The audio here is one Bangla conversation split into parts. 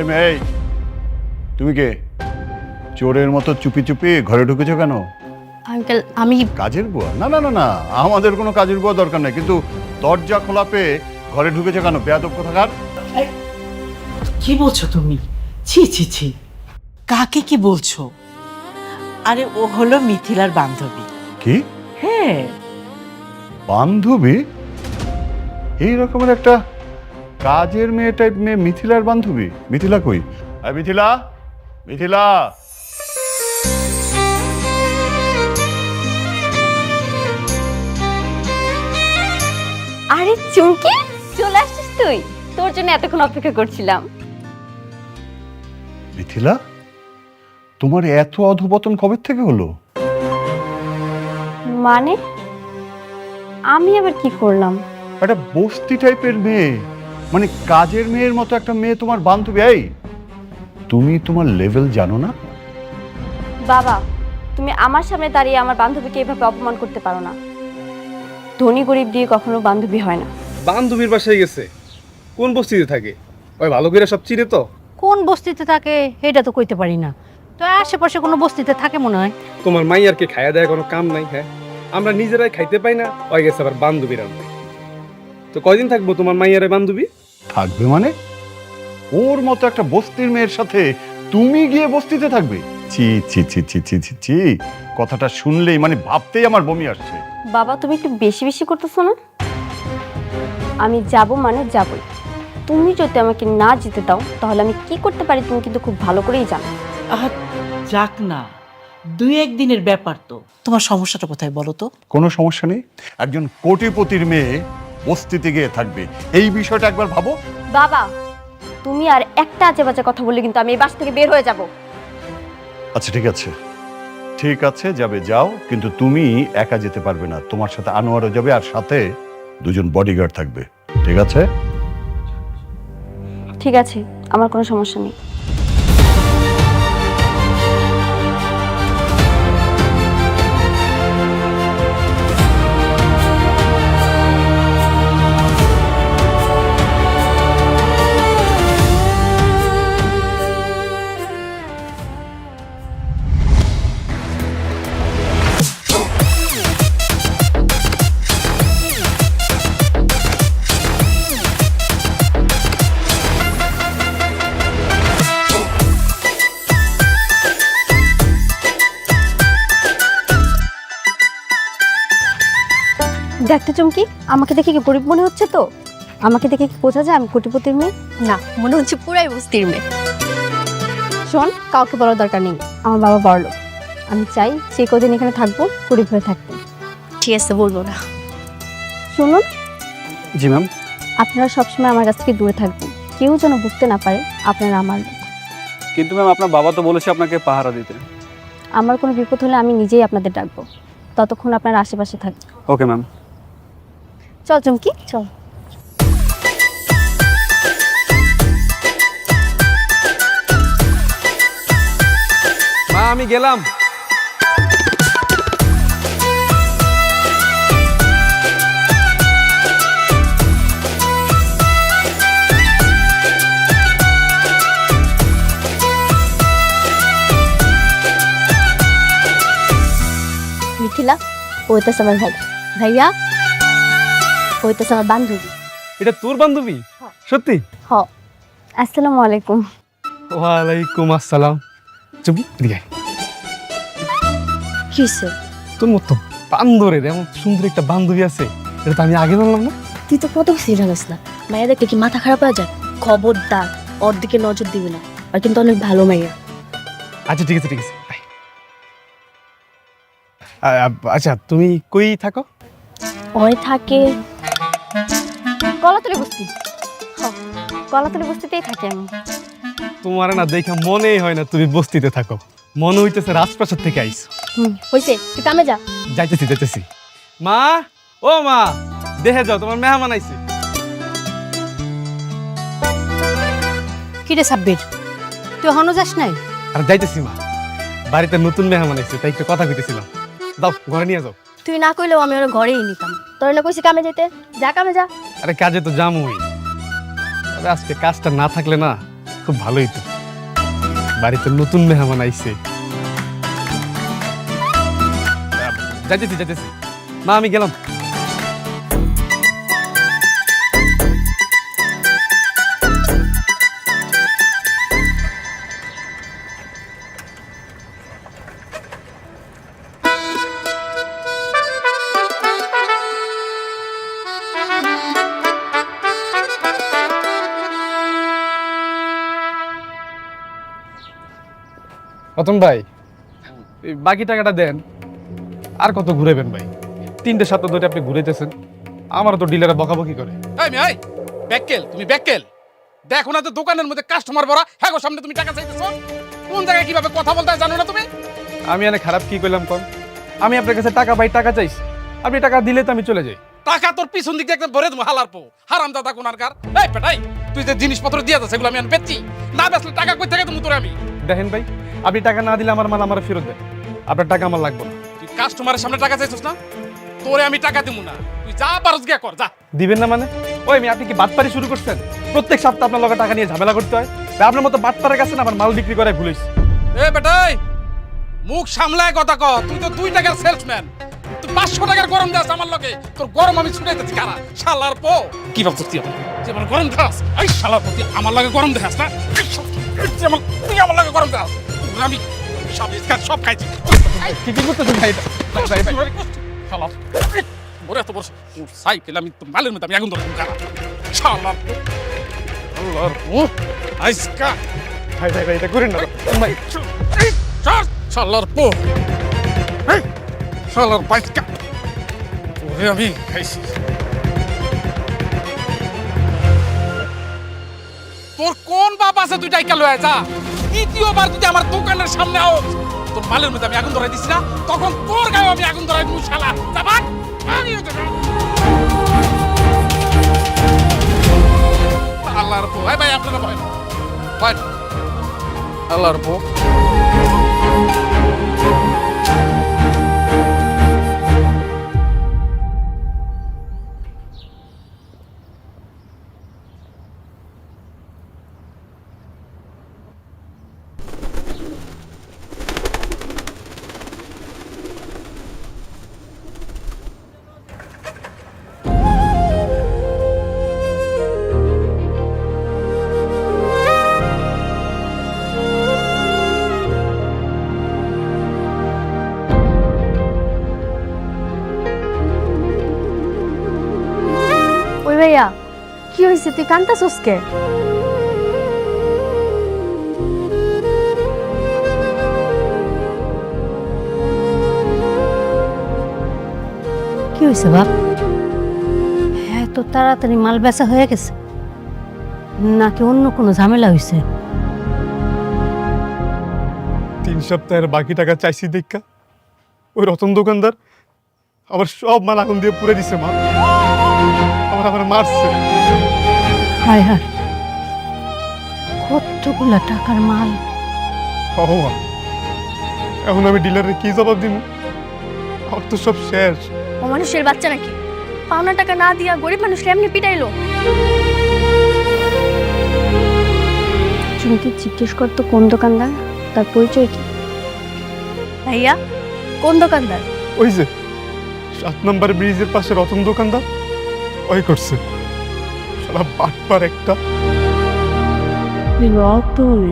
এই মেয়ে, তুমি কে? চোরের মতো চুপি চুপি ঘরে ঢুকেছো কেন? আঙ্কেল আমি কাজের বুয়া? না না না না, আমাদের কোনো কাজের বুয়া দরকার নেই, কিন্তু দরজা খোলা পেয়ে ঘরে ঢুকেছো কেন? বেয়াদব কোথাকার! কি বলছো তুমি? ছি ছি ছি, কাকে কি বলছো? আরে ও হলো মিথিলার বান্ধবী। কি হ্যাঁ, বান্ধবী? এই রকমের একটা কাজের মেয়ে টাইপ মেয়ে মিথিলার বান্ধবী? মিথিলা কই? আরে মিথিলা, মিথিলা! আরে চুমকি, চলে আসছিস তুই? তোর জন্য এতক্ষণ অপেক্ষা করছিলাম। মিথিলা, তোমার এত অধপতন কবে থেকে হলো? মানে আমি আবার কি করলাম? একটা বস্তি টাইপের মেয়ে, মানে কাজের মেয়ের মতো একটা মেয়ে তোমার বান্ধবী? এই, তুমি তোমার লেভেল জানো না? বাবা, তুমি আমার সামনে দাঁড়িয়ে আমার বান্ধবীকে এভাবে অপমান করতে পারো না। ধনী গরিব দিয়ে কখনো বান্ধবী হয় না। বান্ধবীর বাসায় গেছে, কোন বস্তিতে থাকে? ওই ভালো করে সব চিনে তো। কোন বস্তিতে থাকে এটা তো কইতে পারি না, তো আশেপাশে কোনো বস্তিতে থাকে মনে হয়। তোমার মাইয়ারকে খাইয়া দেয় কোনো কাম নাই? হ্যাঁ, আমরা নিজেরাই খাইতে পাই না, ওই গেছে আবার বান্ধবীর আনতে। তো কয়দিন থাকবো তোমার মাইয়ারে বান্ধবী? থাকবে মানে? ওর মতো একটা বস্তির মেয়ের সাথে তুমি গিয়ে বস্তিতে থাকবে? ছি ছি ছি ছি ছি ছি ছি, কথাটা শুনলেই মানে ভাবতেই আমার বমি আসছে। বাবা, তুমি একটু বেশি বেশি করতেছো না? আমি যাব মানে যাবই। তুমি যদি আমাকে না যেতে দাও তাহলে আমি কি করতে পারি তুমি কিন্তু খুব ভালো করেই জানো। আহ, যাক না, দুই একদিনের ব্যাপার তো। তোমার সমস্যাটা কোথায় বলো তো? কোনো সমস্যা নেই, একজন কোটিপতির মেয়ে বস্তিতে গিয়ে থাকবে, এই বিষয়টা একবার ভাবো। বাবা, তুমি আর একটা আজে বাজে কথা বললে কিন্তু আমি এই বাস থেকে বের হয়ে যাব। আচ্ছা ঠিক আছে, ঠিক আছে, যাবে যাও, কিন্তু তুমি একা যেতে পারবে না, তোমার সাথে আনোয়ারও যাবে, আর সাথে দুজন বডিগার্ড থাকবে, ঠিক আছে? ঠিক আছে, আমার কোনো সমস্যা নেই। দেখতে চুমকি, আমাকে দেখে কি গরিব মনে হচ্ছে? তো আমাকে দেখে কি বোঝা যায় আমি কোটিপতির মেয়ে? না, মনে হচ্ছে পুরাই বস্তির মেয়ে। শোন, কাউকে বলার দরকার নেই, আমার বাবা বড়লোক। আমি চাই যে কদিন এখানে থাকবো গরিব হয়ে থাকতে। ঠিক আছে, বলবো না। শুনুন, জি ম্যাম। আপনারা সবসময় আমার কাছ থেকে দূরে থাকবেন, কেউ যেন বুঝতে না পারে আপনারা আমার লোক। কিন্তু ম্যাম, আপনার বাবা তো বলেছে আপনাকে পাহারা দিতে। আমার কোনো বিপদ হলে আমি নিজেই আপনাদের ডাকবো, ততক্ষণ আপনারা আশেপাশে থাকবেন। Okay ma'am. চল চুমকি, চল। মা, আমি গেলাম। মিথিলা, ওইটাছে আমার ভাই। ভাইয়া, ওইটাছে আমার বান্ধবী। এটা তোর বান্ধবী? সত্যি? হ। আসসালামু আলাইকুম। ওয়ালাইকুম আসসালাম। চুপ, এদিকে আয়। কিসে? তোর মতো বান্দরের এমন সুন্দর একটা বান্ধবী আছে, এটা তো আমি আগে জানলাম না। তুই তো কত কিছু জানিস না। মাইয়া দেখলে কি মাথা খারাপ হয়ে যায়? খবরদার ওর দিকে নজর দিবি না, আর কিন্তু অনেক ভালো মাইয়া। আচ্ছা ঠিক আছে, ঠিক আছে। আচ্ছা, তুমি কই থাকো? ওই থাকে কলাতলি বস্তি। হ, কলাতলি বস্তিতেই থাকি আমি। তোমার না দেখা মনেই হয় না তুমি বস্তিতে থাকো, মনে হইতেছে রাজপ্রাসাদ থেকে আইছো। হইছে, তুই কামে যা। যাইতেছি যাইতেছি। মা, ও মা, দেখে যাও, তোমার মেহমান আইছে। কি রে সাব্বির, তুই এখনো যাস নাই? আর যাইতেছি মা, বাড়িতে নতুন মেহমান আইছে, তাই একটু কথা কইতেছিলাম। দাও, ঘরে নিয়ে যাও। তুই না কইলেও আমি ওর ঘরেই নিতাম। তোর না কইছি কামে যেতে, যা কামে যা। আরে কাজে তো জামুই, তবে আজকে কাজটা না থাকলে না খুব ভালোই তো, বাড়িতে নতুন মেহমান আইছে। যাইতেছি যাইতেছি, মা আমি গেলাম। রতন ভাই, এই বাকি টাকাটা দেন। আর কত ঘুরেবেন ভাই? 3টে সপ্তাহ ধরে আপনি ঘুরেতেছেন, আমারও তো ডিলারে বকাবকি করে। এই ব্যাককেল, তুমি ব্যাককেল। দেখো না তো দোকানের মধ্যে কাস্টমার ভরা, হ্যাঁ গো সামনে তুমি টাকা চাইতেছো। কোন জায়গায় কিভাবে কথা বলতে হয় জানো না তুমি? আমি এনে খারাপ কি করলাম কোন? আমি আপনার কাছে টাকা ভাই টাকা চাইছি, আপনি টাকা দিলে তো আমি চলে যাই। টাকা তোর পিছন দিক দিয়ে একদম ভরে দেবো হালার পো, হারামজাদা কোনারকার। এই পেটাই, তুই যে জিনিসপত্র দিয়ে যাচ্ছে সেগুলো আমি আর বেচছি না, বেচলে টাকা কই থেকে তুমি তোরে আমি। দেখেন ভাই, আপনি টাকা না দিলে আমার মাল আমার ফেরত দেন, আপনার টাকা আমার লাগবে না। তুই কাস্টমারের সামনে টাকা চাইছিস না, তোরে আমি টাকা দিব না। তুই যা পারস গিয়া কর, যা। দিবেন না মানে? ওই আমি আপনি কি বাটপারি শুরু করছেন? প্রত্যেক সপ্তাহে আপনার লগে টাকা নিয়ে ঝামেলা করতে হয়? ভাই, আপনার মতো বাটপারের কাছে না আমার মাল বিক্রি করে ভুলিস। এ বেটাই, মুখ সামলায় কথা ক। তুই তো 2 টাকার সেলসম্যান, তুই 500 টাকার গরম দাস আমার লগে। তোর গরম আমি ছুটাইতেছি কারা শালার পো। কি ভাবছিস তুই আমার গরম দাস? এই শালার পো, তুই আমার লগে গরম দেখাস না? তুই আমার লগে গরম দাস? আমি সব ইসকার সব খাইছি। কি কি করতেছেন ভাই? শালা ওরে এত বড় সাইকেল, আমি তো মালের মধ্যে আমি আগুন ধরলাম কারা শালার পো। আল্লাহর পো আইসকা। ভাই ভাই ভাই, এটা করেন না ভাই। শালার পো, শালার বাইকা ওরে আমি খাইছি। তোর কোন বাপ আছে তুই টাইকা লয়ে যা। দ্বিতীয়বার যদি আমার দোকানের সামনে আও, তোর মালের মধ্যে আমি আগুন ধরাই দিছি না, তখন তোর গায়ে আমি আগুন ধরাই দিব শালা। যাবাক আল্লাহর পো। ভাই আপনারা ভয় না, ভয় না। আল্লাহর পো। ওই ভাইয়া, কি হয়েছে? তুই কান্তাছস কে? কি হয়েছে বাপ? হ্যাঁ, তো তাড়াতাড়ি মাল বেচা হয়ে গেছে নাকি অন্য কোনো ঝামেলা হয়েছে? 3 সপ্তাহের বাকি টাকা চাইছি দেখা ওই রতন দোকানদার আবার সব মাল আগুন দিয়ে পুড়ে দিছে। মা আমার মারছে। হায় হায়, কতগুলা টাকার মাল। মা, এখন আমি ডিলারে কি জবাব দিব? আমার তো সব শেষ। ও মানুষের বাচ্চা নাকি? পাওনা টাকা না দিয়া গরিব মানুষকে এমনি পিটাইলো। তুমি কি জিজ্ঞেস করতো কোন দোকানদার, তার পরিচয় কি? ভাইয়া, কোন দোকানদার? ওই যে 7 নম্বর ব্রিজের পাশে রতন দোকানদার, ওই করছে। শালা বাটপার একটা। রতন?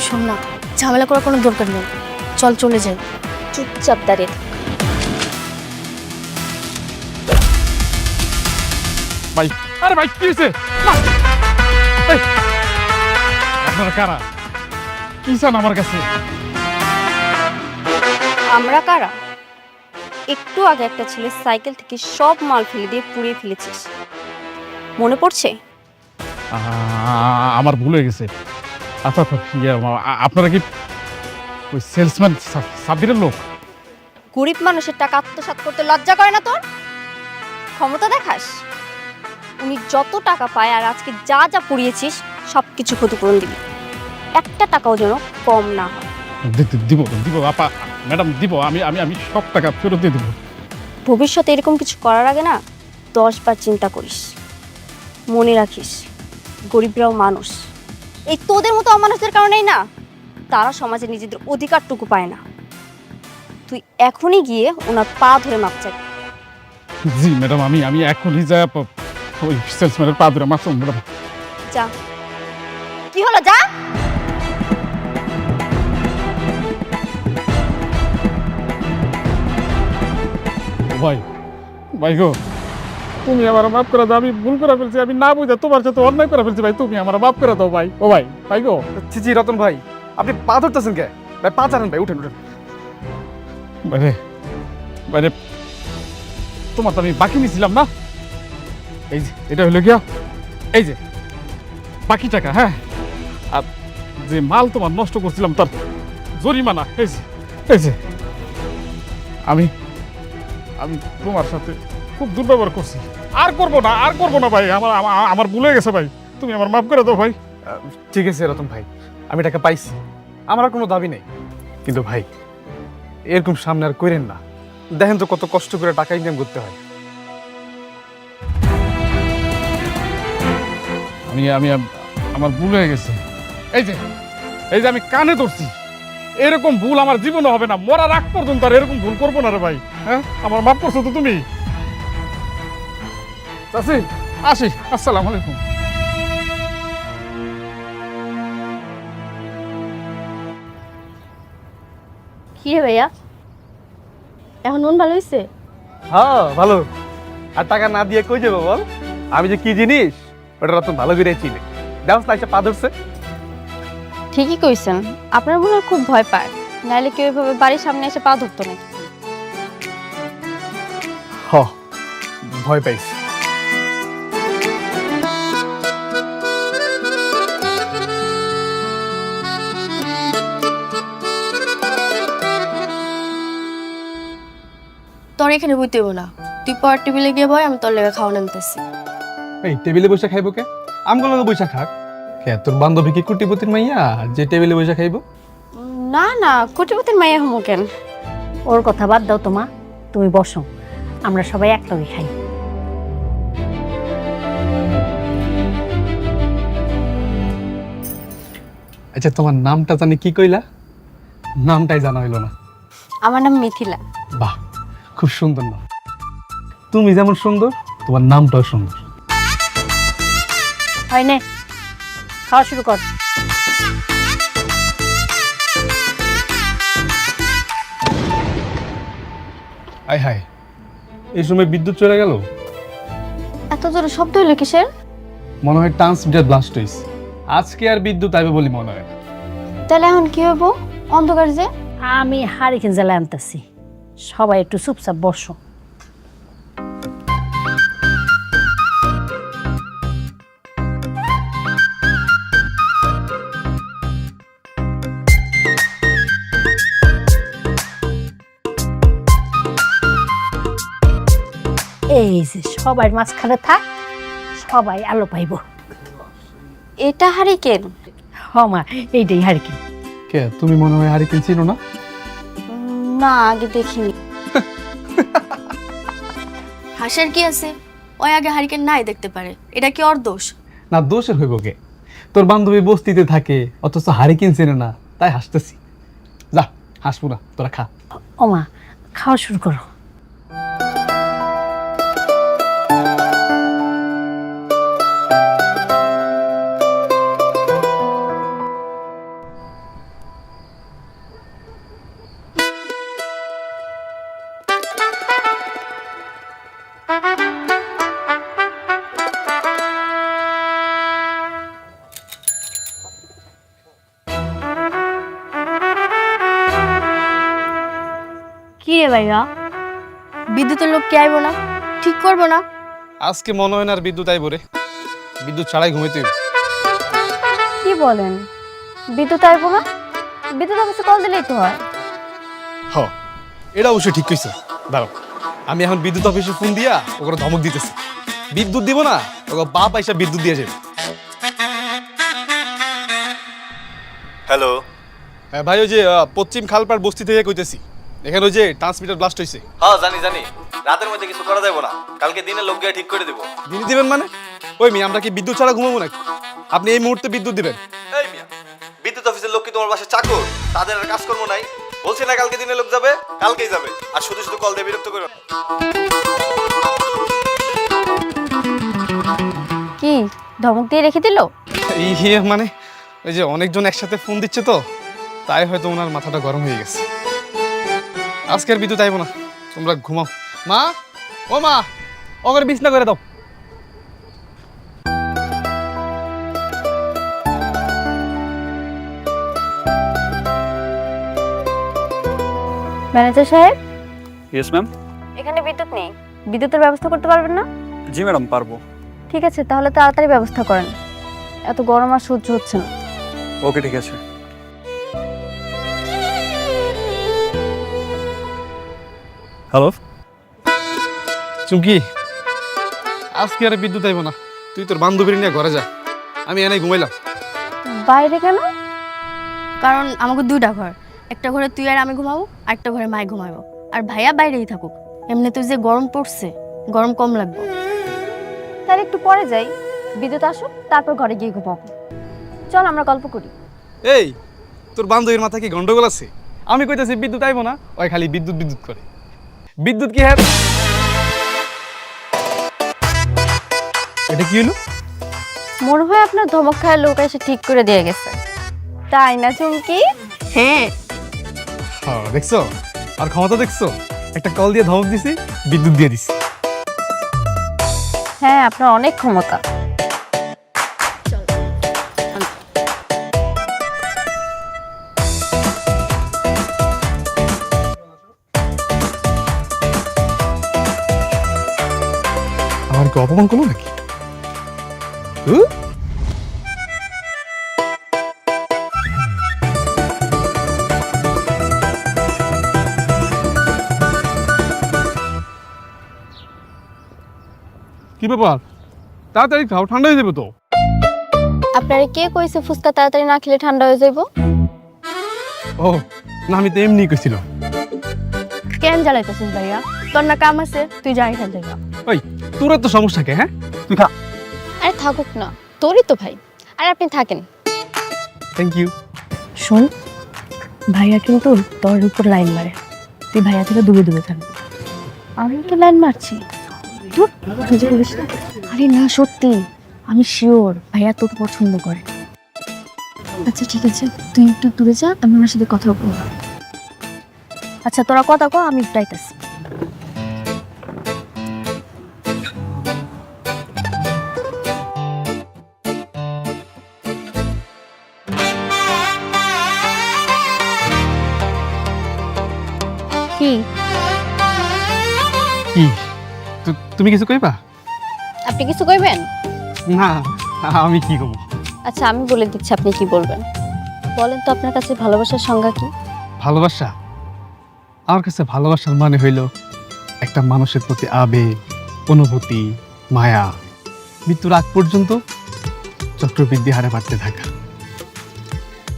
শোন না, ঝামেলা করার কোনো দরকার নেই। চল চলে যাই, চুপচাপ দাঁড়িয়ে থাক। ভাই, আরে ভাই কি হয়েছে? আপনারা কারা? কি চান আমার কাছে? আমরা কারা? একটু আগে একটা ছেলে সাইকেল থেকে সব মাল ফেলে দিয়ে পুড়িয়ে ফেলেছিস। মনে পড়ছে? আমার ভুল হয়ে গেছে। আচ্ছা আচ্ছা, আপনারা কি ওই সেলসম্যান সাব্বিরের লোক? গরিব মানুষের টাকা আত্মসাৎ করতে লজ্জা করে না তোর? ক্ষমতা দেখাস? উনি যত টাকা পায় আর আজকে যা যা পুড়িয়েছিস সব কিছু ক্ষতিপূরণ দিবি, একটা টাকাও যেন কম না হয়। দিব দিব আপা, ম্যাডাম দিব, আমি আমি আমি সব টাকা ফেরত দিয়ে দেবো। ভবিষ্যতে এরকম কিছু করার আগে না 10 বার চিন্তা করিস। মনে রাখিস, গরিবরাও মানুষ। এই তোদের মতো অমানুষদের কারণেই না তারা সমাজে নিজেদের অধিকারটুকু পায় না। তুই এখনই গিয়ে ওনার পা ধরে মাপ চাই। জি ম্যাডাম, আমি আমি এখনই যা ওই সেলসম্যানের পা ধরে মারছি ম্যাডাম। যা। কি হলো, যা। ভাই ভাই গো, তুমি আমার মাফ করে দাও, আমি ভুল করে ফেলছি, আমি না বুঝে তোমার সাথে অন্যায় করে ফেলছি ভাই, তুমি আমার মাফ করে দাও ভাই। ও ভাই, ভাই গো। জি রতন ভাই, আপনি পা ধরতেছেন কে ভাই? পা চালান ভাই, উঠেন উঠেন। বাইরে বাইরে, তোমার তো আমি বাকি নিয়েছিলাম না, এই যে এটা হলো গিয়া এই যে বাকি টাকা। হ্যাঁ, আর যে মাল তোমার নষ্ট করছিলাম তার জরিমানা এই যে, এই যে আমি আমি তোমার সাথে খুব দুর্ব্যবহার করছি, আর করবো না, আর করবো না ভাই, আমার আমার ভুল হয়ে গেছে ভাই, তুমি আমার মাফ করে দাও ভাই। ঠিক আছে রতন ভাই, আমি টাকা পাইছি, আমার আর কোনো দাবি নেই। কিন্তু ভাই এরকম সামনে আর করেন না, দেখেন তো কত কষ্ট করে টাকা ইনকাম করতে হয়। আমি আমি আমার ভুল হয়ে গেছে, এই যে এই যে আমি কানে ধরছি, এরকম ভুল আমার জীবনে হবে না, মরার আগ পর্যন্ত আর এরকম ভুল করবো না রে ভাই। হ্যাঁ, আমার মাফ করছো তো তুমি? চাচি আসি, আসসালামু আলাইকুম। কি রে ভাইয়া, এখন মন ভালো হয়েছে? হ্যাঁ ভালো। আর টাকা না দিয়ে কই যাবো বল? আমি যে কি জিনিস ওটা রতন ভালো করে চিনে। দেখো না, এসে পা ধরছে। ঠিকই কইছেন, আপনার মনে হয় খুব ভয় পায়, নাইলে কেউ এভাবে বাড়ির সামনে এসে পা ধরতো না। হ, ভয় পাইছি। তোর এখানে বইতে হইব না, তুই পর টেবিলে গিয়ে বয়, আমি তোর লেগে খাওয়া নামতেছি। এই টেবিলে বসে খাইবো কে? আমগুলো বসে খাক কে? তোর বান্ধবী কি কুটিপতির মাইয়া যে টেবিলে বসে খাইবো? না না, কোটিপতির মাইয়া হমো কেন? ওর কথা বাদ দাও তোমা, তুমি বসো, আমরা সবাই একলগে খাই। আচ্ছা, তোমার নামটা জানি কি কইলা? নামটাই জানা হইলো না। আমার নাম মিথিলা। বাহ, খুব সুন্দর নাম। তুমি যেমন সুন্দর, তোমার নামটাও সুন্দর। হয় নে, খাওয়া শুরু কর। আয় হায়, এই সময় বিদ্যুৎ চলে গেল। এত জোরে শব্দ হলো কিসের? মনে হয় ট্রান্সমিটার ব্লাস্ট হয়েছে। আজকে আর বিদ্যুৎ আইবে বলে মনে হয় না। তাহলে এখন কি হবো? অন্ধকার যে। আমি হারিকেন জ্বালা আনতেছি, সবাই একটু চুপচাপ বসো। এই যে সবাই মাঝখানে থাক, সবাই আলো পাইব। এটা হারিকেন? হমা, এইটাই হারিকেন। কে তুমি? মনে হয় হারিকেন চিনো না? না, আগে দেখিনি। হাসার কি আছে? ওই আগে হারিকেন নাই দেখতে পারে, এটা কি ওর দোষ? না, দোষের হইব কে? তোর বান্ধবী বস্তিতে থাকে অথচ হারিকেন চেনে না, তাই হাসতেছি। যা, হাসবো না, তোরা খা। ওমা, খাওয়া শুরু করো। কি রে ভাইয়া, বিদ্যুতের লোক কে আইব না? ঠিক করবো না? আজকে মনে হয় না আর বিদ্যুৎ আইব রে। বিদ্যুৎ ছাড়াই ঘুমাইতে হইবে। কি বলেন? বিদ্যুৎ আসবো না? বিদ্যুৎ অফিসে কল দিলেই তো হয়। হ, এটা অবশ্যই ঠিক কইছো। দাঁড়াও, আমি এখন বিদ্যুৎ অফিসে ফোন দিয়া ওকে ধমক দিতেছি। বিদ্যুৎ দিব না, ওকে বাপ আইসা বিদ্যুৎ দিয়ে যাবে। হ্যালো, হ্যাঁ ভাই, ওই যে পশ্চিম খালপাড় বস্তি থেকে কইতেছি। এখানে ওই যে ট্রান্সমিটার ব্লাস্ট হয়েছে। হ্যাঁ জানি জানি, রাতের মধ্যে কিছু করা যাবে না, কালকে দিনে লোক গিয়ে ঠিক করে দেবো। দিনে দিবেন মানে? ওই মেয়ে, আমরা কি বিদ্যুৎ ছাড়া ঘুমাবো নাকি? আপনি এই মুহূর্তে বিদ্যুৎ দিবেন? এই মিয়া, বিদ্যুৎ অফিসের লোক কি তোমার বাসায় চাকর? তাদের আর কাজকর্ম নাই? বলছি না কালকে দিনে লোক যাবে, কালকেই যাবে। আর শুধু শুধু কল দিয়ে বিরক্ত করো না। কি ধমক দিয়ে রেখে দিল? ইয়ে মানে ওই যে অনেকজন একসাথে ফোন দিচ্ছে তো, তাই হয়তো ওনার মাথাটা গরম হয়ে গেছে। আজকের বিদ্যুৎ আইব না, তোমরা ঘুমাও। মা, ও মা, ওকে বিছনা করে দাও। ম্যানেজার সাহেব, ইয়েস ম্যাম। এখানে বিদ্যুৎ নেই, বিদ্যুতের ব্যবস্থা করতে পারবেন না? জি ম্যাডাম, পারবো। ঠিক আছে, তাহলে তাড়াতাড়ি ব্যবস্থা করেন, এত গরম আর সহ্য হচ্ছে না। ওকে, ঠিক আছে। হ্যালো চুমকি, আজকে আর বিদ্যুৎ আইব না, তুই তোর বান্ধবীর নিয়ে ঘরে যা, আমি এনে ঘুমাইলাম। বাইরে কেন? কারণ আমাকে দুইটা ঘর, একটা ঘরে তুই আর আমি ঘুমাবো, আর একটা ঘরে মাই ঘুমাবো, আর ভাইয়া বাইরেই থাকুক। এমনি তুই যে গরম পড়ছে, গরম কম লাগবে। তাহলে একটু পরে যাই, বিদ্যুৎ আসুক, তারপর ঘরে গিয়ে ঘুমাবো। চল আমরা গল্প করি। এই, তোর বান্ধবীর মাথায় কি গন্ডগোল আছে? আমি কইতাছি বিদ্যুৎ আইব না, ওই খালি বিদ্যুৎ বিদ্যুৎ করে। বিদ্যুৎ কি হ্যাঁ? এটা কি হলো? মনে হয় আপনার ধমক খায় লোক এসে ঠিক করে দিয়ে গেছে, তাই না চুমকি? হ্যাঁ, হ্যাঁ, দেখছো? আর ক্ষমতা দেখছো? একটা কল দিয়ে ধমক দিছি, বিদ্যুৎ দিয়ে দিছি। হ্যাঁ, আপনার অনেক ক্ষমতা। আমার কি অপমান করলো নাকি? কি ব্যাপার? তাড়াতাড়ি খাও, ঠান্ডা হয়ে যাবে তো। আপনারে কে কইছে ফুচকা তাড়াতাড়ি না খেলে ঠান্ডা হয়ে যাইব? ও না, আমি তো এমনি কইছিলাম। কেন জ্বালাইতেছিস ভাইয়া? তোর না কাম আছে, তুই যাই এখান থেকে। ওই, তোর তো সমস্যা কে? হ্যাঁ, তুই খা। আরে থাকুক না, তোরই তো ভাই, আর আপনি থাকেন। Thank you. শোন, ভাইয়া কিন্তু তোর উপর লাইন মারে, তুই ভাইয়া থেকে দূরে দূরে থাকবি। আমি তো লাইন মারছি। ধুর, তুই যে বলিস না। আরে না, সত্যি আমি শিওর ভাইয়া তোকে পছন্দ করে। আচ্ছা ঠিক আছে, তুই একটু দূরে যা, আমি আমার সাথে কথা বলবো। আচ্ছা তোরা কথা কো, আমি যাইতেছি। কি কি? তুমি কিছু কইবা? আপনি কিছু কইবেন? না, আমি কি কব? আচ্ছা আমি বলে দিচ্ছি আপনি কি বলবেন। বলেন তো আপনার কাছে ভালোবাসার সংজ্ঞা কি? ভালোবাসা? আমার কাছে ভালোবাসার মানে হইল একটা মানুষের প্রতি আবেগ, অনুভূতি, মায়া, মৃত্যুর আগ পর্যন্ত চক্রবৃদ্ধি হারে বাড়তে থাকা।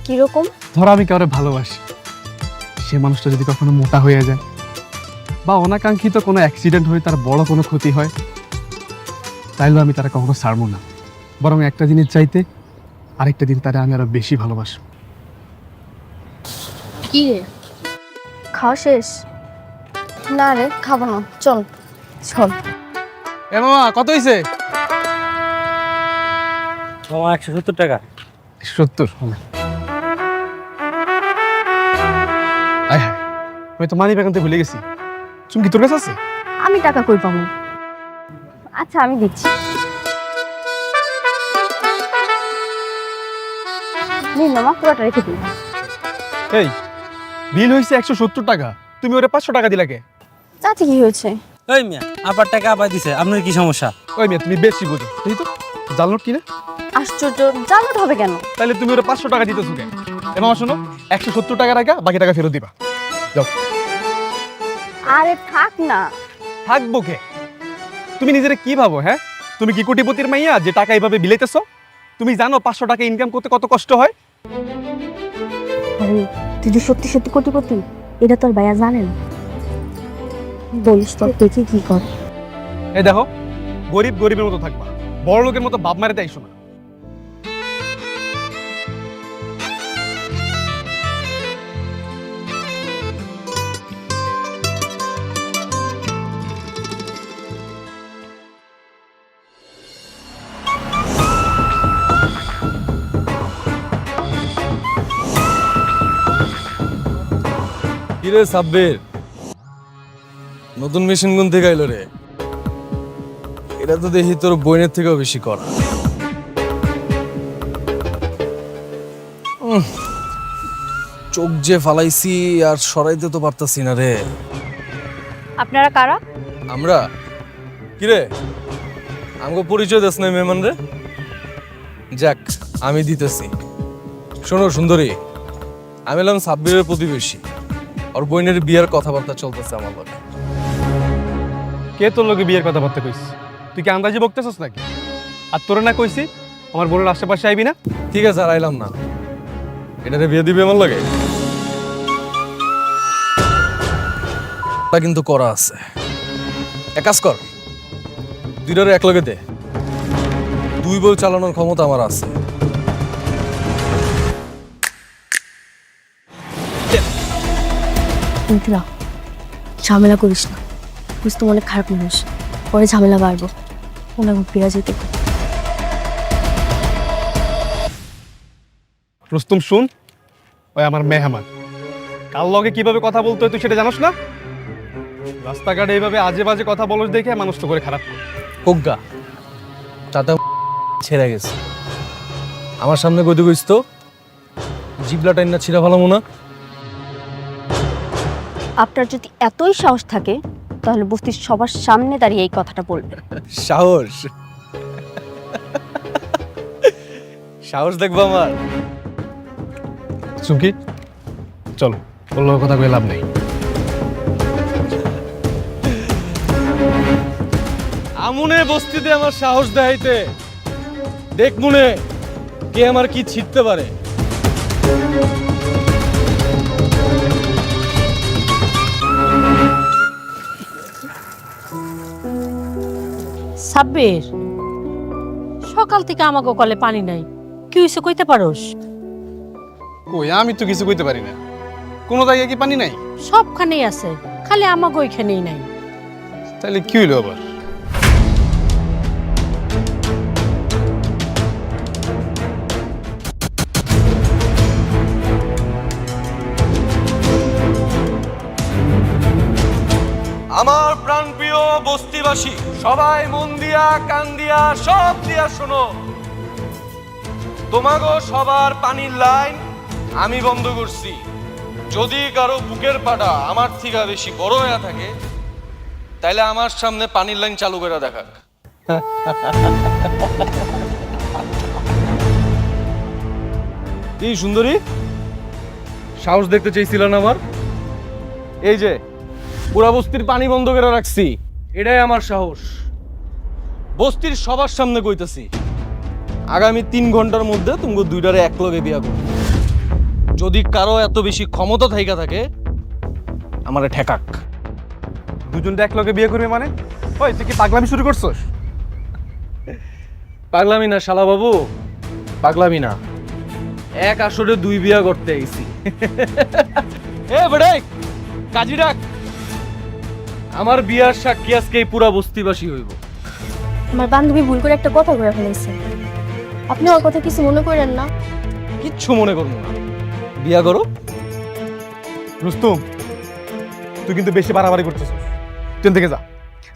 কিরকম? ধরো আমি কাউরে ভালোবাসি, সে মানুষটা যদি কখনো মোটা হয়ে যায় বা অনাকাঙ্ক্ষিত কোনো অ্যাক্সিডেন্ট হয়ে তার বড় কোনো ক্ষতি হয়, তাইলেও আমি তারা কখনো ছাড়বো না, বরং একটা দিনের চাইতে আরেকটা দিন তারা আমি আরো বেশি ভালোবাসবো। কি রে, খাওয়া শেষ? না রে, খাবো না, চল। চল। এ মামা, কত হয়েছে? মামা 170 টাকা। 70? আয় হায়, আমি তো মানি ব্যাগ আনতে ভুলে গেছি। চুমকি তোর কাছে আছে? আমি টাকা কই পাবো? আচ্ছা আমি দিচ্ছি। নিন মামা, পুরোটা রেখে দিন। এই, বিল হয়েছে 170 টাকা, তুমি ওরে 500 টাকা দিলা কে? তাতে কি হয়েছে? এই মিয়া, আবার টাকা আবার দিছে, আপনার কি সমস্যা? ওই মেয়ে, তুমি বেশি বোঝো, এই তো জাল নোট কিনে? আশ্চর্য, জানাতে হবে কেন? তাহলে তুমি ওরা 500 টাকা দিতেছো কেন? এমন শোনো, 170 টাকা রাখা, বাকি টাকা ফেরত দিবা। যাও। আরে থাক না। থাকবো কে? তুমি নিজেরে কি ভাবো? হ্যাঁ, তুমি কি কোটিপতির মাইয়া যে টাকা এইভাবে বিলাইতেছো? তুমি জানো 500 টাকা ইনকাম করতে কত কষ্ট হয়? আরে তুই যে সত্যি সত্যি কোটিপতি, এটা তোর ভাইয়া জানেন? বলিস তো, দেখি কি কর। এই দেখো, গরিব গরিবের মতো থাকবা, বড় লোকের মতো বাপ মারে দেয় শোনা। কিরে সাব্বির, নতুন মেশিন গুন থেকে আইলো রে? এটা তো দেখি তোর বইনের থেকেও বেশি করা। চোখ যে ফালাইছি আর সরাইতে তো পারতাছি না রে। আপনারা কারা? আমরা কিরে, আমাকে পরিচয় দিস না মেহমান রে? যাক, আমি দিতেছি। শোনো সুন্দরী, আমি এলাম সাব্বিরের প্রতিবেশী। ওর বইনের বিয়ের কথাবার্তা চলতেছে আমার লগে। কে তোর লোকে বিয়ের কথাবার্তা কইছিস? তুই কি আন্দাজি বকতেছস নাকি? আর তোরে না কইছি আমার বোনের আশেপাশে আইবি না? ঠিক আছে, আর আইলাম না। এটারে বিয়ে দিবি আমার লগে? তা কিন্তু করা আছে। এক কাজ কর, দুইটারে এক লগে দে। 2 বউ চালানোর ক্ষমতা আমার আছে। মিথিলা, ঝামেলা করিস না, বুঝ তো অনেক খারাপ মানুষ, পরে ঝামেলা বাড়বো। ওনাকে ফিরা যেতে কর। রুস্তম শুন, ওই আমার মেহমান, কার লগে কিভাবে কথা বলতে হয় তুই সেটা জানোস না? রাস্তাঘাটে এইভাবে আজে বাজে কথা বলস দেখে মানুষ তো করে খারাপ করে। হোগা তাতে ছেড়ে গেছে। আমার সামনে কইতে কইস তো জিবলা টাইন না ছিড়া ভালো মনে। আপনার যদি এতই সাহস থাকে তাহলে বস্তির সবার সামনে দাঁড়িয়ে এই কথাটা বলবেন। সাহস সাহস দেখবো আমার? চুমকি চলো, বললো কথা কয়ে লাভ নেই। আমুনে বস্তিতে আমার সাহস দেখাইতে দেখ মনে কে আমার কি ছিটতে পারে। সাব্বির, সকাল থেকে আমাকে কলে পানি নাই, কি হইছে কইতে পারোস? কই, আমি তো কিছু কইতে পারি না। কোনো জায়গায় কি পানি নাই? সবখানেই আছে, খালি আমাকে ওইখানেই নাই। তাহলে কি হইলো আবার? আমার প্রাণপ্রিয় বস্তিবাসী, সবাই মন দিয়া কান দিয়া সব দিয়া শোনো। তোমাগো সবার পানির লাইন আমি বন্ধ করছি। যদি কারো বুকের পাটা আমার থেকে বেশি বড় হয়ে থাকে তাইলে আমার সামনে পানির লাইন চালু করে দেখাক। কি সুন্দরী, সাহস দেখতে চাইছিল না আমার? এই যে পুরা বস্তির পানি বন্ধ করে রাখছি, এটাই আমার সাহস। বস্তির সবার সামনে কইতাছি, আগামী 3 ঘন্টার মধ্যে তুমি দুইটারে এক লগে বিয়া করো। যদি কারো এত বেশি ক্ষমতা থাইকা থাকে আমারে ঠেকাক। দুজনটা এক লগে বিয়ে করবে মানে? ওই তুই কি পাগলামি শুরু করছস? পাগলামি না শালা বাবু, পাগলামি না। এক আসরে 2 বিয়া করতে আইছি। এ বেড়ে কাজী ডাক। আমার বিয়ার সাক্ষী আজকে এই পুরা বস্তিবাসী হইব। আমার বান্ধবী ভুল করে একটা কথা বলে ফেলেছে, আপনি ওর কথা কিছু মনে করেন না। কিচ্ছু মনে করবো না, বিয়া করো। রুস্তম, তুই কিন্তু বেশি বাড়াবাড়ি করতেছিস। তুই থেকে যা,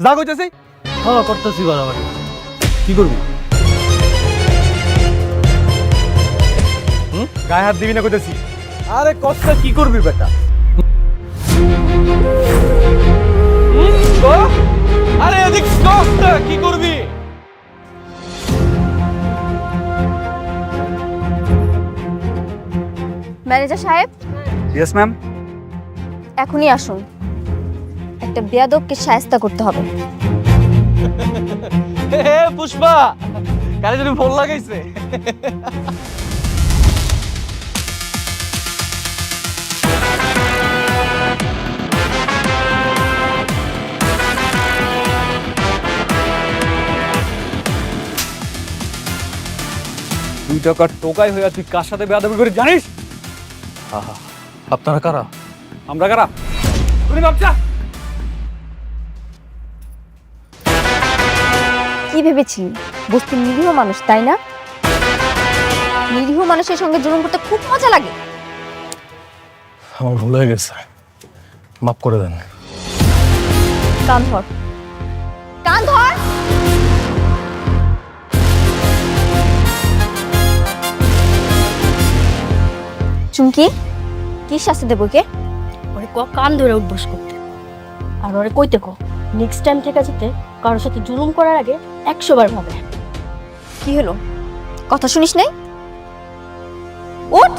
যা কইতেছি। হ্যাঁ করতেছি বাড়াবাড়ি। কি করবি? গায়ে হাত দিবি না কইতেছি। আরে কষ্ট কি করবি বেটা? আরে এদিক কি করবি? ম্যানেজার সাহেব ইয়েস ম্যাম। এখনই আসুন, একটা বেয়াদবকে শায়েস্তা করতে হবে। পুষ্পা কারে যদি ফোন লাগাইছে। তুই টাকার টোকাই হইয়া তুই কার সাথে বেয়াদবি করে জানিস? আপনারা কারা? আমরা কারা? তুমি বাচ্চা কি ভেবেছিলি বস্তির নিরীহ মানুষ, তাই না? নিরীহ মানুষের সঙ্গে জুলুম করতে খুব মজা লাগে। আমার ভুল হয়ে গেছে, মাফ করে দেন। কান ধর, কান ধর। চুমকি, কি শাস্তি দেবো কে? ওরে কান ধরে উঠবস করতে, আর ওরে কইতে কো নেক্সট টাইম থেকে যেতে কারোর সাথে জুলুম করার আগে 100 বার ভাবে। কি হলো, কথা শুনিস নাই? উঠ।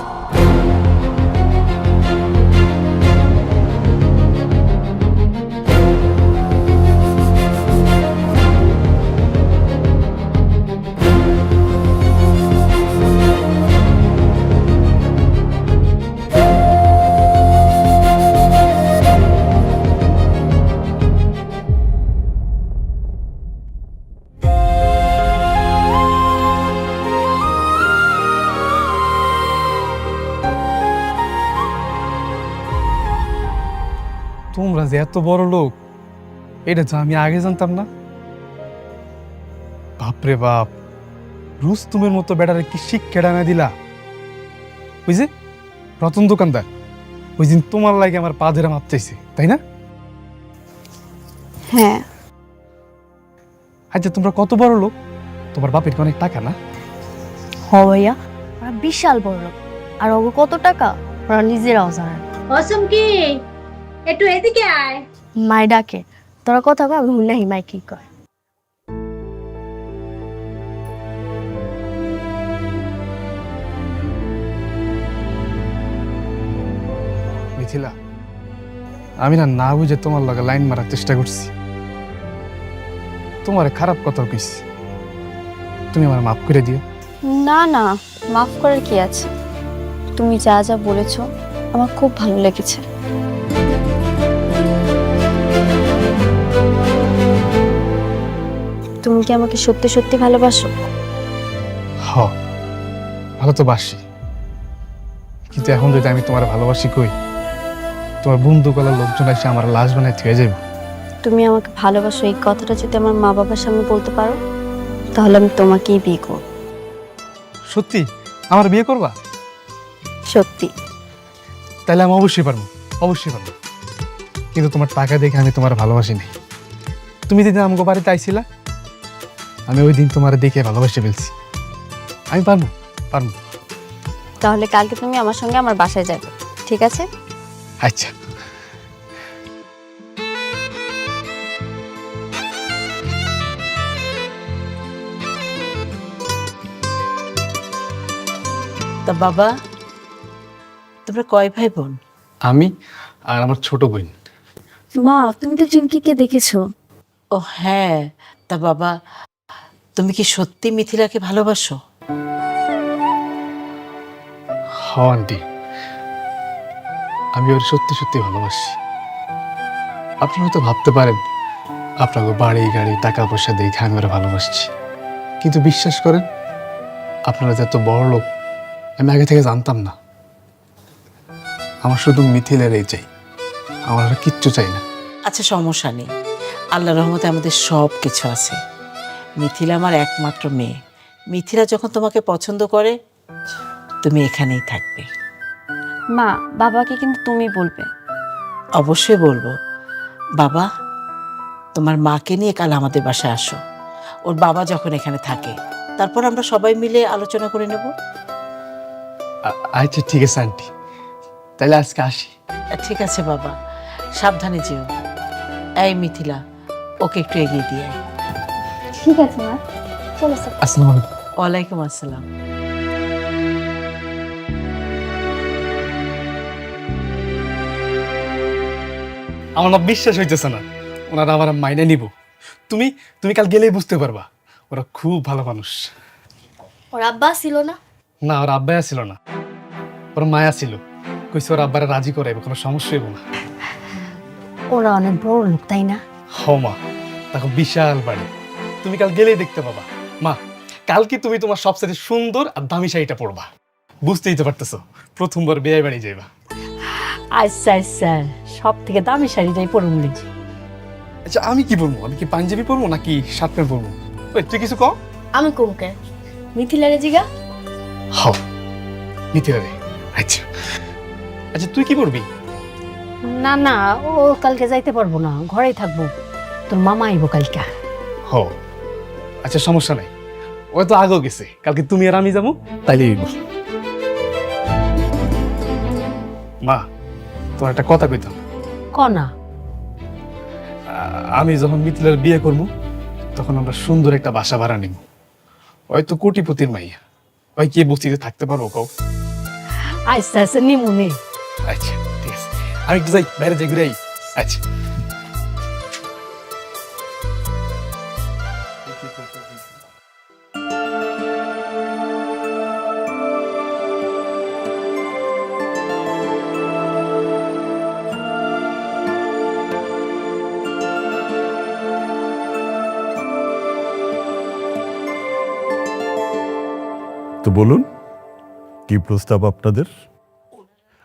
তোমরা যে এত বড় লোক, এটা যা আমি আগে জানতাম না। বাপরে বাপ, রুস্তুমের মতো বেটারে কি শিক্ষা না দিলা। ওই যে রতন দোকানদার ওই দিন তোমার লাগে আমার পা ধরে মাপ চাইছে, তাই না? হ্যাঁ। আচ্ছা তোমরা কত বড় লোক, তোমার বাপের কি অনেক টাকা না? হ ভাইয়া, ওরা বিশাল বড় লোক, আর ওগো কত টাকা ওরা নিজেরাও জানে না। অসম কি একটু এদিকে আয়। মাই ডাকে, তোরা কথা কয় আমি হুন্না হিমাই কি কয়। মিথিলা, আমি না বুঝে তোমার লগে লাইন মারার চেষ্টা করছি, তোমার খারাপ কথা কইছি, তুমি আমার মাফ করে দিও। না না, মাফ করার কি আছে? তুমি যা যা বলেছো আমার খুব ভালো লেগেছে। তুমি কি আমাকে সত্যি সত্যি ভালোবাসো? হ, ভালো তো বাসি, কিন্তু এখন যদি আমি তোমার ভালোবাসি কই, তোমার বন্ধু গলার লোকজন এসে আমার লাশ বানায় থুয়ে যাইব। তুমি আমাকে ভালোবাসো এই কথাটা যদি আমার মা বাবার সামনে বলতে পারো, তাহলে আমি তোমাকেই বিয়ে করব। সত্যি আমার বিয়ে করবা? সত্যি। তাহলে আমি অবশ্যই পারবো, অবশ্যই পারবো। কিন্তু তোমার টাকা দেখে আমি তোমার ভালোবাসি নাই। তুমি যেদিন আমাকে বাড়িতে আইছিলা, আমি ওই দিন তোমার দেখে ভালোবাসে ফেলছি। আমি পারবো, পারবো। তাহলে কালকে তুমি আমার সঙ্গে আমার বাসায় যাবে, ঠিক আছে? আচ্ছা। তা বাবা, তোমরা কয় ভাই বোন? আমি আর আমার ছোট বোন। মা তুমি তো চিমকিকে দেখেছো। ও হ্যাঁ, তা বাবা তুমি কি সত্যি মিথিলাকে ভালোবাসো? হ আন্টি, আমি ওর সত্যি সত্যি ভালোবাসি। আপনারা হয়তো ভাবতে পারেন আপনাকে বাড়ি গাড়ি টাকা পয়সা দেখে আমি ওরা ভালোবাসছি, কিন্তু বিশ্বাস করেন আপনারা যে এত বড় লোক আমি আগে থেকে জানতাম না। আমার শুধু মিথিলেরই চাই, আমার আর কিচ্ছু চাই না। আচ্ছা সমস্যা নেই, আল্লাহ রহমতে আমাদের সব কিছু আছে। মিথিলা আমার একমাত্র মেয়ে। মিথিলা যখন তোমাকে পছন্দ করে তুমি এখানেই থাকবে। মা, বাবাকে কিন্তু তুমি বলবে। অবশ্যই বলবো। বাবা, তোমার মাকে নিয়ে কাল আমাদের বাসায় আসো। ওর বাবা যখন এখানে থাকে, তারপর আমরা সবাই মিলে আলোচনা করে নেব। আচ্ছা ঠিক আছে আন্টি, তাহলে আজকে আসি। ঠিক আছে বাবা, সাবধানে যেও। এই মিথিলা, ওকে একটু এগিয়ে দিয়ে আয়। ঠিক আছে মা, চলো। আসসালামু আলাইকুম। ওয়ালাইকুম আসসালাম। আমার না বিশ্বাস হইতেছে না ওনারা আমার মাইনে নিব। তুমি তুমি কাল গেলেই বুঝতে পারবা, ওরা খুব ভালো মানুষ। ওর আব্বা ছিল না? না, ওর আব্বাই ছিল না, ওর মায়া ছিল। কইছে ওর আব্বারে রাজি করাইবে, কোনো সমস্যা হইব না। ওরা অনেক বড় লোক, তাই না? হ মা, তখন বিশাল বাড়ি, তুমি কাল গেলেই দেখতে পাবা। মা, কালকে তুমি তোমার সবচেয়ে সুন্দর আর দামি শাড়িটা পরবা। বুঝতেই তো পারতেছো, প্রথমবার বিয়ে বাড়ি যাইবা। আচ্ছা আচ্ছা, সব থেকে দামি শাড়িটাই পরুন দেখি। আচ্ছা, আমি কি পরবো? আমি কি পাঞ্জাবি পরবো নাকি শার্ট প্যান্ট পরবো? ওই তুই কিছু কও। আমি কুমকে মিথিলারে জিগা। হ, মিথিলা রে। আচ্ছা আচ্ছা, তুই কি পরবি? না না, ও কালকে যাইতে পারবো না, ঘরেই থাকবো। তোর মামা আইবো কালকে। হ, আচ্ছা সমস্যা নাই, ওই তো আগেও গেছে। কালকে তুমি আর আমি যাবো, তাইলে মা, তোমার একটা কথা কইতাম। কনা? আমি যখন মিথিলার বিয়ে করবো তখন আমরা সুন্দর একটা বাসা ভাড়া নিব। ওই তো কোটিপতির মাইয়া, ওই কে বস্তিতে থাকতে পারবো কও? আচ্ছা আচ্ছা, নিমুনি। আচ্ছা ঠিক আছে, আমি একটু যাই, বাইরে যাই ঘুরে আই। আচ্ছা। তো বলুন, কি প্রস্তাব আপনাদের?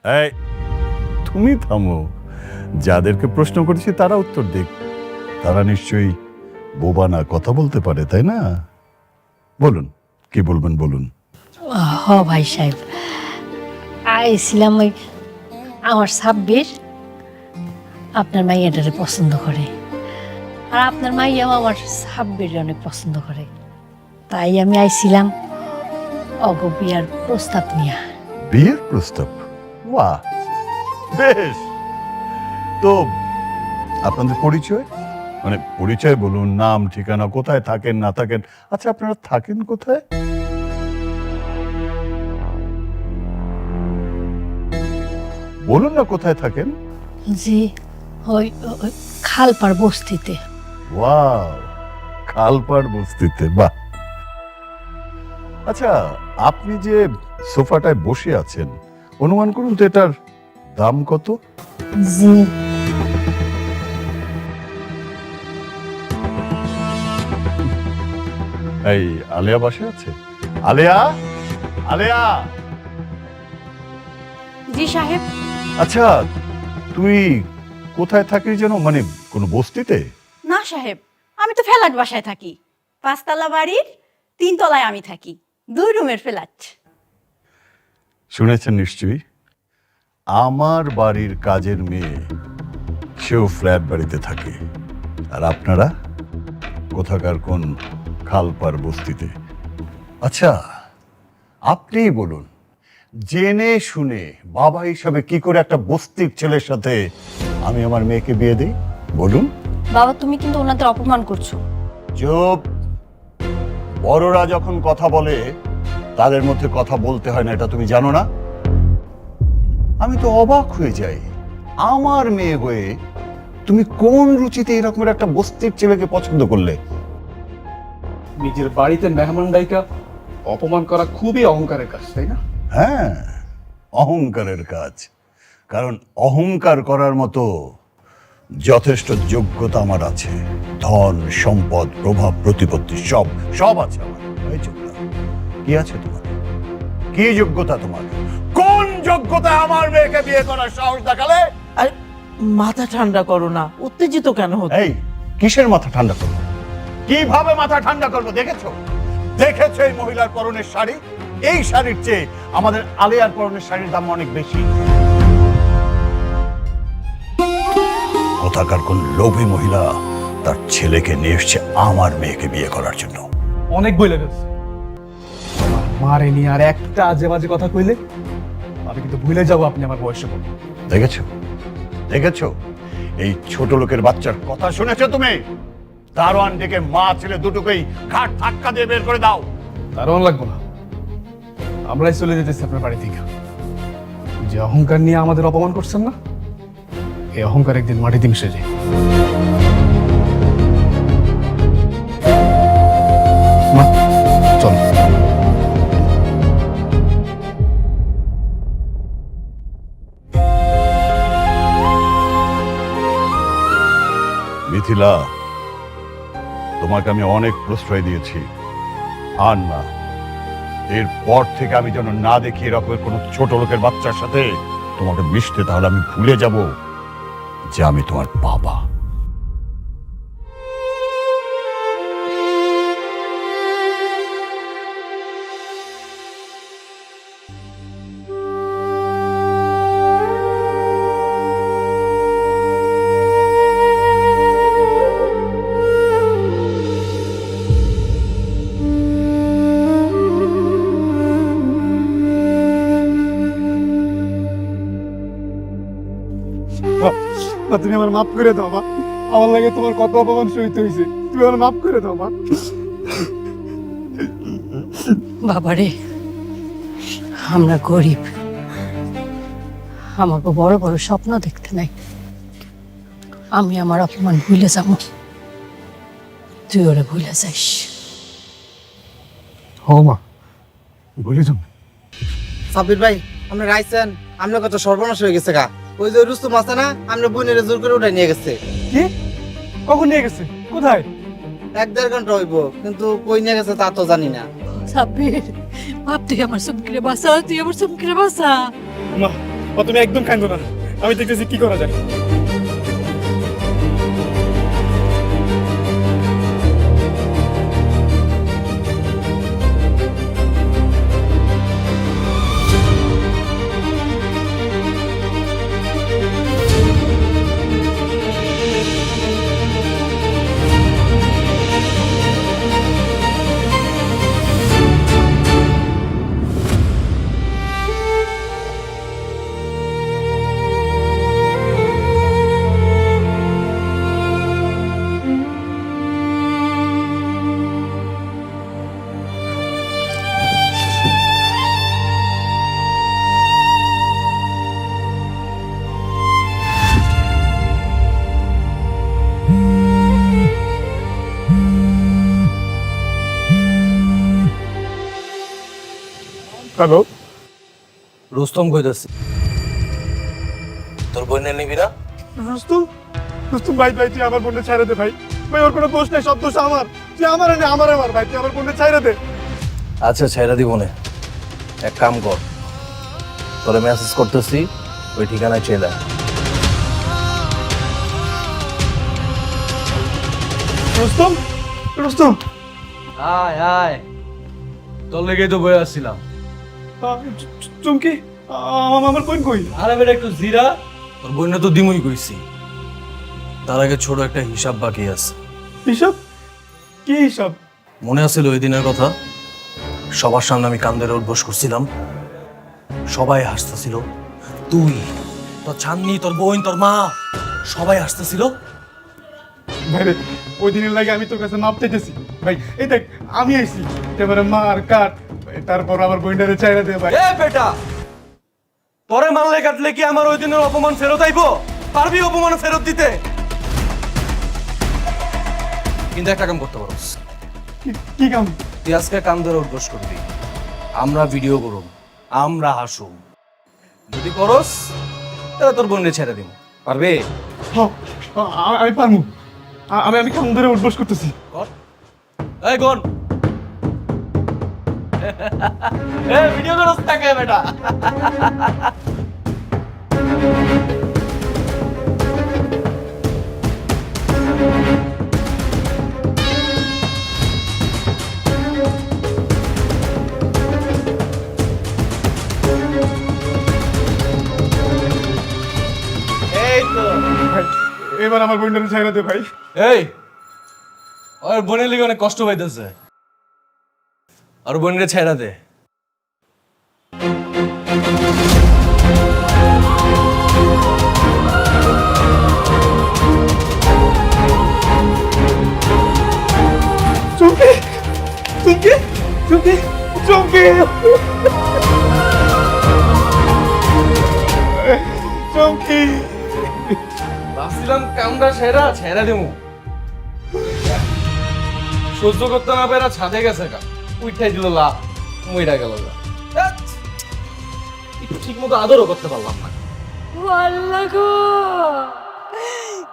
এই, তুমি থামো, যাদেরকে প্রশ্ন করেছি তারা উত্তর দিক। তারা নিশ্চয়ই বোবা না, কথা বলতে পারে, তাই না? বলুন, কি বলবেন বলুন। হ ভাই সাহেব, আইছিলাম ওই আমার সাব্বির আপনার মাইয়াটারে পছন্দ করে, আর আপনার মাইয়াও আমার সাব্বির অনেক পছন্দ করে। তাই আমি আইছিলাম অগ বিয়ার প্রস্তাব নিয়া। বিয়ের প্রস্তাব? বাহ, বেশ। তো আপনাদের পরিচয়, মানে পরিচয় বলুন, নাম ঠিকানা, কোথায় থাকেন না থাকেন। আচ্ছা, আপনারা থাকেন কোথায়? বলুন না কোথায় থাকেন। জি, ওই ওই খালপাড় বস্তিতে। ওয়াও, খালপাড় বস্তিতে, বাহ। আচ্ছা, আপনি যে সোফাটায় বসে আছেন, অনুমান করুন তো এটার দাম কত? জি, এই আলেয়া বাসে আছে? আলেয়া, আলেয়া। জি সাহেব। আচ্ছা, তুই কোথায় থাকিস যেন, মানে কোনো বস্তিতে? না সাহেব, আমি তো ফ্ল্যাট বাসায় থাকি। 5 তলা বাড়ির 3 তলায় আমি থাকি, 2 রুমের ফ্ল্যাট। শুনেছেন নিশ্চয়ই, আমার বাড়ির কাজের মেয়ে, সেও ফ্ল্যাট বাড়িতে থাকে। আর আপনারা কোথাকার কোন খালপার বস্তিতে? আচ্ছা, আপনিই বলুন, জেনে শুনে বাবা হিসাবে কি করে একটা বস্তির ছেলের সাথে আমি আমার মেয়েকে বিয়ে দিই? বলুন। বাবা, তুমি কিন্তু ওনাদের অপমান করছো। চুপ। বড়রা যখন কথা বলে তাদের মধ্যে কথা বলতে হয় না, এটা তুমি জানো না? আমি তো অবাক হয়ে যাই, আমার মেয়ে হয়ে তুমি কোন রুচিতে এরকম একটা বস্তির ছেলেকে পছন্দ করলে? নিজের বাড়িতে মেহমান ডাইকা অপমান করা খুবই অহংকারের কাজ, তাই না? হ্যাঁ, অহংকারের কাজ। কারণ অহংকার করার মতো যথেষ্ট যোগ্যতা আমার আছে। ধন, সম্পদ, প্রভাব, প্রতিপত্তি সব সব আছে আমার। এই যোগ্যতা কি আছে তোমার? কি যোগ্যতা তোমার? কোন যোগ্যতা আমার মেয়েকে বিয়ে করার সাহস দেখালে? আর মাথা ঠান্ডা করো না, উত্তেজিত কেন হচ্ছে? এই, কিসের মাথা ঠান্ডা করবো? কিভাবে মাথা ঠান্ডা করবো? দেখেছো দেখেছো এই মহিলার পরনের শাড়ি? এই শাড়ির চেয়ে আমাদের আলিয়ার পরনের শাড়ির দাম অনেক বেশি। কোথাকার কোন লোভী মহিলা তার ছেলেকে নিয়ে এসছে আমার মেয়েকে বিয়ে করার জন্য। অনেক বইলে গেছে, মারে নিয়ে আর একটা আজে বাজে কথা কইলে আমি কিন্তু ভুলে যাবো আপনি আমার বয়সে বলুন। দেখেছো দেখেছো এই ছোট লোকের বাচ্চার কথা শুনেছো তুমি? দারোয়ান ডেকে মা ছেলে দুটোকেই ঘাট ধাক্কা দিয়ে বের করে দাও। দারোয়ান লাগবো না, আমরাই চলে যেতেছি আপনার বাড়ি থেকে। যে অহংকার নিয়ে আমাদের অপমান করছেন না, এই অহংকার একদিন মাটিতে মিশে যায়। মা চল। মিথিলা, তোমাকে আমি অনেক প্রশ্রয় দিয়েছি, আর না, এরপর থেকে আমি যেন না দেখি এরকমের কোনো ছোট লোকের বাচ্চার সাথে তোমাকে মিশতে, তাহলে আমি ভুলে যাব যে আমি তোমার বাবা। তুমি আমার মাফ করে দাও মা, আমার লাগে তোমার কত অপমান সহিত হয়েছে, তুমি আমার মাফ করে দাও মা। বাবারে, আমরা গরিব, আমাকে বড় বড় স্বপ্ন দেখতে নাই। আমি আমার অপমান ভুলে যাব, তুই ওরা ভুলে যাইস। হ মা, ভুলে যাও। সাব্বির ভাই, আমরা রাইছেন, আমরা কত সর্বনাশ হয়ে গেছে গা। ওই যে রুস্তু মাস্তা না, আমরা বোনের জোর করে উঠাই নিয়ে গেছে। কি? কখন নিয়ে গেছে? কোথায়? 1-1.5 ঘন্টা হইব, কিন্তু কই নিয়ে গেছে তা তো জানি না। সাব্বির, বাপ তুই আমার চুমকিরে বাঁচা, তুই আমার চুমকিরে বাঁচা। মা, তুমি একদম কাঁদো না, আমি দেখতেছি কি করা যায়। হ্যালো, রুস্তম কইতাছি, তোর বোন নিবি না? রুস্তম? রুস্তম ভাই, তুই আমার বোনকে ছাইড়া দে ভাই। ভাই ওর কোনো দোষ নেই, সব দোষ আমার। তুই আমার এনে আমার ভাই, তুই আমার বোনকে ছাইড়া দে। আচ্ছা, ছাইরা দিব না। এক কাম কর, তোরে মেসেজ করতেছি, ওই ঠিকানায় চলে আয়। রুস্তম, রুস্তম, আয় আয়, তোর লেগেই তো বয়ে আসছিলাম। চুমকি, আমার বোন কই? আরে বেটা একটু জিরা, তোর বোনে তো দিমই কইছি। তার আগে ছোট একটা হিসাব বাকি আছে। হিসাব? কি হিসাব? মনে আছিল ওই দিনের কথা? সবার সামনে আমি কান ধরে উঠবোস করছিলাম, সবাই হাসতেছিল। তুই, তোর চাঁদনি, তোর বোন, তোর মা, সবাই হাসতেছিল। ভাই রে, ওই দিনের লাগে আমি তোর কাছে মাপ চাইতেছি ভাই। এই দেখ, আমি আইছি, এবারে মার কাট, তারপর আমার বোনটারে ছাইড়া দে ভাই। এ বেটা, তোরে মারলে কাটলে কি আমার ওই দিনের অপমান ফেরত আইবো? পারবি অপমান ফেরত দিতে? কিন্তু একটা কাম করতে পারোস। কি কাম? তুই আজকে কান ধরে উঠবোস করবি, আমরা ভিডিও করব, আমরা হাসুম। যদি করস তাহলে তোর বোনরে ছেড়ে দিব। পারবে? আমি পারমু। আমি কাম ধরে উঠবোস করতেছি। এই গন, এ ভিডিও করস থাকে বেটা। এই তো ভাই, এবার আমার বোনটারে ছাইড়া দে ভাই। এই, ওর বোনের লিগে অনেক কষ্ট পাইতেছে, আর বোনের ছেড়া দে। চুমকি, চুমকি, চুমকি, চুমকি, চুমকি। ভাবছিলাম কামটা সেরা ছেড়ে দেবো, সহ্য করতে না পেরা ছাদে গেছে গা, উইঠাই দিল লাভ, মইরা গেল গা। ধ্যাৎ, একটু ঠিক মতো আদরও করতে পারলাম না। আল্লাহ গো,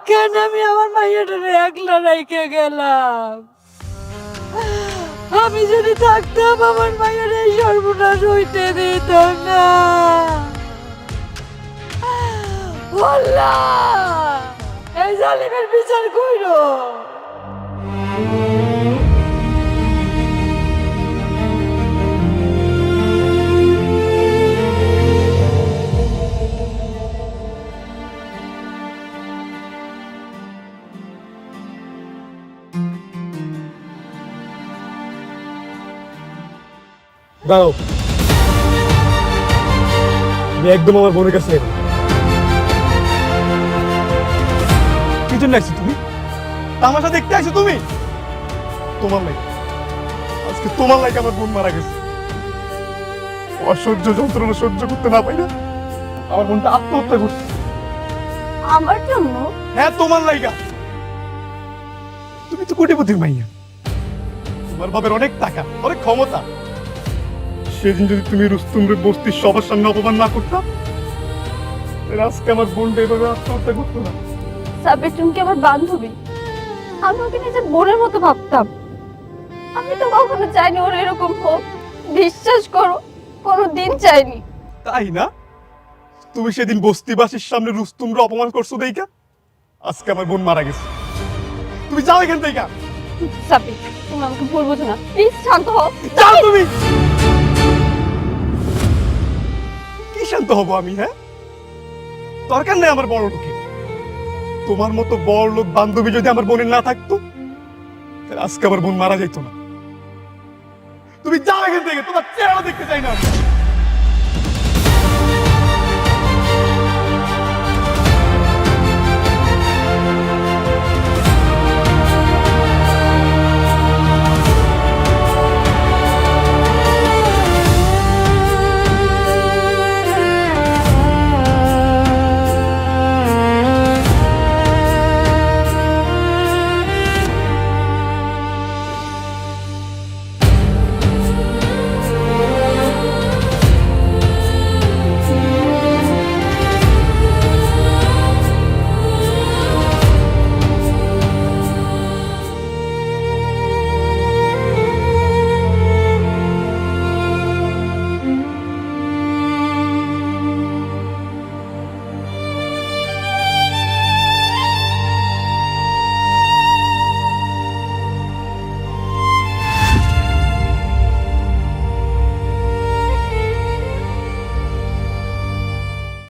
কেন আমি আমার মাইয়াটারে একলা রেখে গেলাম? আমি যদি থাকতাম আমার মায়ের এই সর্বনাশ হইতে দিতাম না। আল্লাহ, এই জালিমের বিচার কইরো। দাঁড়াও, আমি একদম আমার বোনের কাছে এলাম। কি জন্য আসছো তুমি? তামাশা দেখতে আসছো তুমি? তোমার লাগে আজকে তোমার লাগে আমার বোন মারা গেছে। অসহ্য যন্ত্রণা সহ্য করতে না পাই না আমার বোনটা আত্মহত্যা করছে। আমার জন্য? হ্যাঁ, তোমার লাইগা। তুমি তো কোটিপতির মাইয়া, তোমার বাবার অনেক টাকা, অনেক ক্ষমতা। সেদিন যদি তুমি রুস্তুমরে বস্তির সবার সামনে অপমান না করতাম, তাহলে আজকে আমার বোনটা এভাবে আত্মহত্যা করতো না। সাবির, তুমি কি আমার বান্ধবী? আমি ওকে নিজের বোনের মতো ভাবতাম। আমি তো কখনো চাইনি ওর এরকম হোক। বিশ্বাস করো, কোনো দিন চাইনি। তাই না? তুমি সেদিন বস্তিবাসীর সামনে রুস্তুমরে অপমান করছো দেইকা আজকে আমার বোন মারা গেছে। তুমি যাও এখান থেকে। সাবির, তুমি আমাকে ভুল বুঝো না, প্লিজ শান্ত হও। যাও তুমি। কি শান্ত হব আমি? হ্যাঁ, দরকার নেই আমার বড় লোকের। তোমার মতো বড় লোক বান্ধবী যদি আমার বোনের না থাকতো, তাহলে আজকে আমার বোন মারা যেত না। তুমি যাও এখান থেকে, তোমার চেহারা দেখতে চাই না।